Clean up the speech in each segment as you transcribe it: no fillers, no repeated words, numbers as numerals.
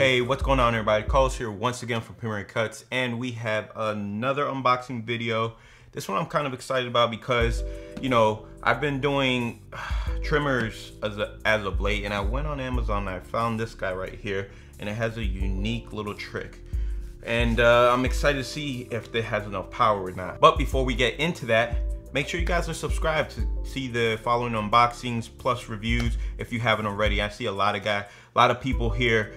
Hey, what's going on everybody? Carlos here once again from Primary Cuts, and we have another unboxing video. This one I'm kind of excited about because, you know, I've been doing trimmers as of late, and I went on Amazon and I found this guy right here, and it has a unique little trick. And I'm excited to see if it has enough power or not. But before we get into that, make sure you guys are subscribed to see the following unboxings plus reviews if you haven't already. I see a lot of people here.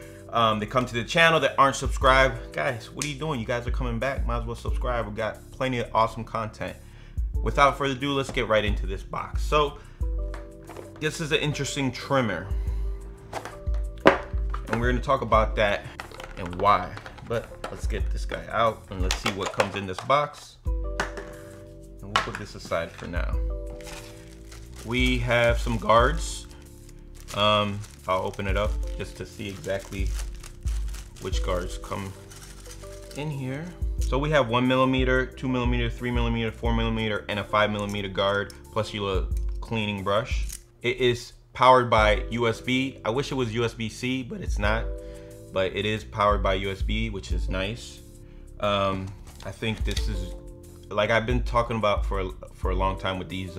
They come to the channel that aren't subscribed. Guys, what are you doing? You guys are coming back. Might as well subscribe. We've got plenty of awesome content. Without further ado, let's get right into this box. So, this is an interesting trimmer. And we're going to talk about that and why. But let's get this guy out and let's see what comes in this box. And we'll put this aside for now. We have some guards. I'll open it up just to see exactly which guards come in here. So we have 1mm, 2mm, 3mm, 4mm, and a 5mm guard, plus your cleaning brush. It is powered by USB. I wish it was USB-C, but it's not. But it is powered by USB, which is nice. I think this is, like I've been talking about for a long time with these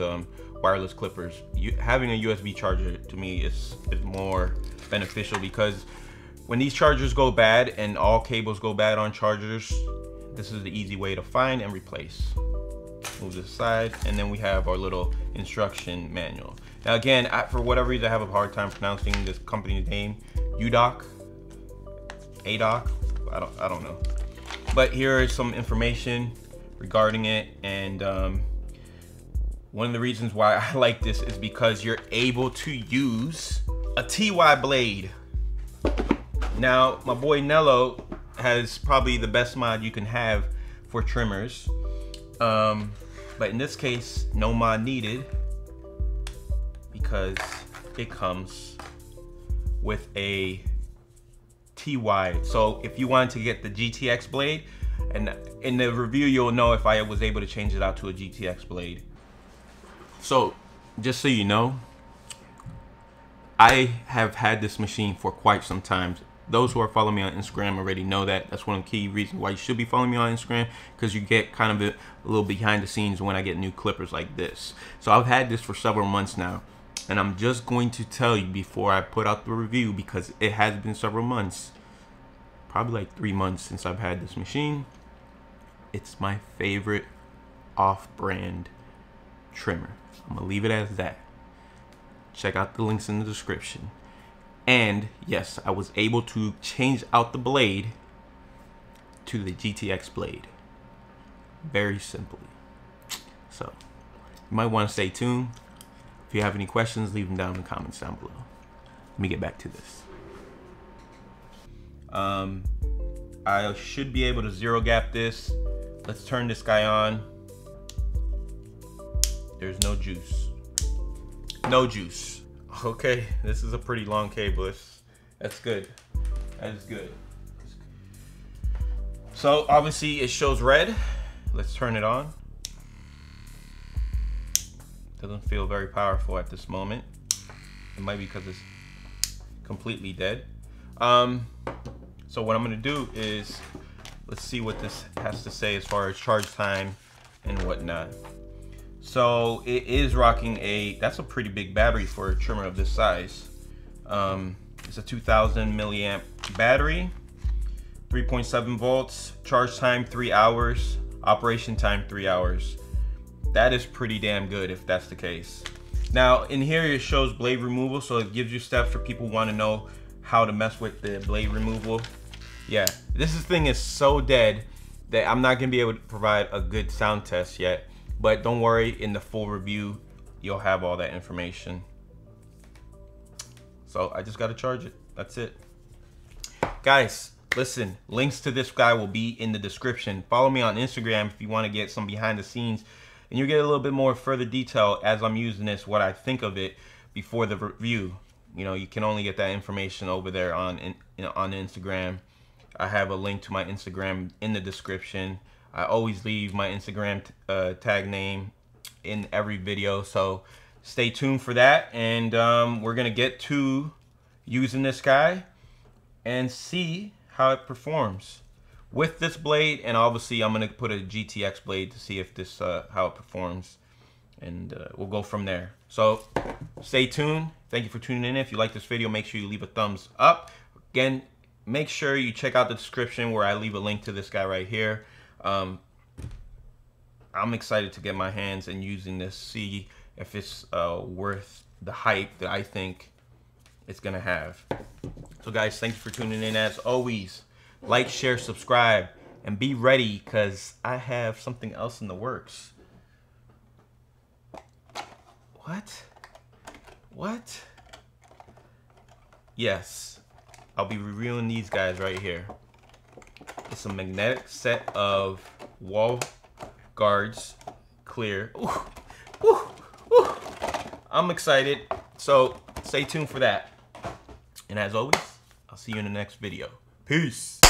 wireless clippers. Having a USB charger to me is more beneficial, because when these chargers go bad and all cables go bad on chargers, this is the easy way to find and replace. Move this aside, and then we have our little instruction manual. Now again, for whatever reason, I have a hard time pronouncing this company's name. AUDOC, I don't know. But here is some information regarding it, and one of the reasons why I like this is because you're able to use a TY blade. Now, my boy Nello has probably the best mod you can have for trimmers. But in this case, no mod needed, because it comes with a TY. So if you wanted to get the GTX blade, and in the review you'll know if I was able to change it out to a GTX blade. So just so you know, I have had this machine for quite some time. Those who are following me on Instagram already know that. That's one of the key reasons why you should be following me on Instagram, because you get kind of a little behind the scenes when I get new clippers like this. So I've had this for several months now, and I'm just going to tell you before I put out the review, because it has been several months, probably like 3 months since I've had this machine. It's my favorite off-brand trimmer. I'm gonna leave it as that. Check out the links in the description. And yes, I was able to change out the blade to the GTX blade. Very simply. So you might want to stay tuned. If you have any questions, leave them down in the comments down below. Let me get back to this. I should be able to zero gap this. Let's turn this guy on. There's no juice. No juice. Okay, this is a pretty long cable. That's good. That is good. So obviously it shows red. Let's turn it on. Doesn't feel very powerful at this moment. It might be because it's completely dead. So what I'm gonna do is, let's see what this has to say as far as charge time and whatnot. So it is rocking that's a pretty big battery for a trimmer of this size. It's a 2000 milliamp battery, 3.7 volts, charge time 3 hours, operation time 3 hours. That is pretty damn good if that's the case. Now in here it shows blade removal, so it gives you steps for people who want to know how to mess with the blade removal. Yeah, this thing is so dead that I'm not gonna be able to provide a good sound test yet. But don't worry, in the full review, you'll have all that information. So I just gotta charge it, that's it. Guys, listen, links to this guy will be in the description. Follow me on Instagram if you wanna get some behind the scenes, and you'll get a little bit more further detail as I'm using this, what I think of it before the review. You know, you can only get that information over there on Instagram. I have a link to my Instagram in the description. I always leave my Instagram tag name in every video, so stay tuned for that. And we're gonna get to using this guy. and see how it performs with this blade. And obviously I'm gonna put a GTX blade to see if this how it performs, and we'll go from there. So stay tuned. Thank you for tuning in. If you like this video, make sure you leave a thumbs up. Again, make sure you check out the description where I leave a link to this guy right here. I'm excited to get my hands and using this, see if it's worth the hype that I think it's gonna have. So guys, thank you for tuning in. As always, like, share, subscribe, and be ready, because I have something else in the works. What? Yes, I'll be reviewing these guys right here. It's a magnetic set of Wahl guards, clear. Ooh, ooh, ooh. I'm excited, so stay tuned for that. And as always, I'll see you in the next video. Peace.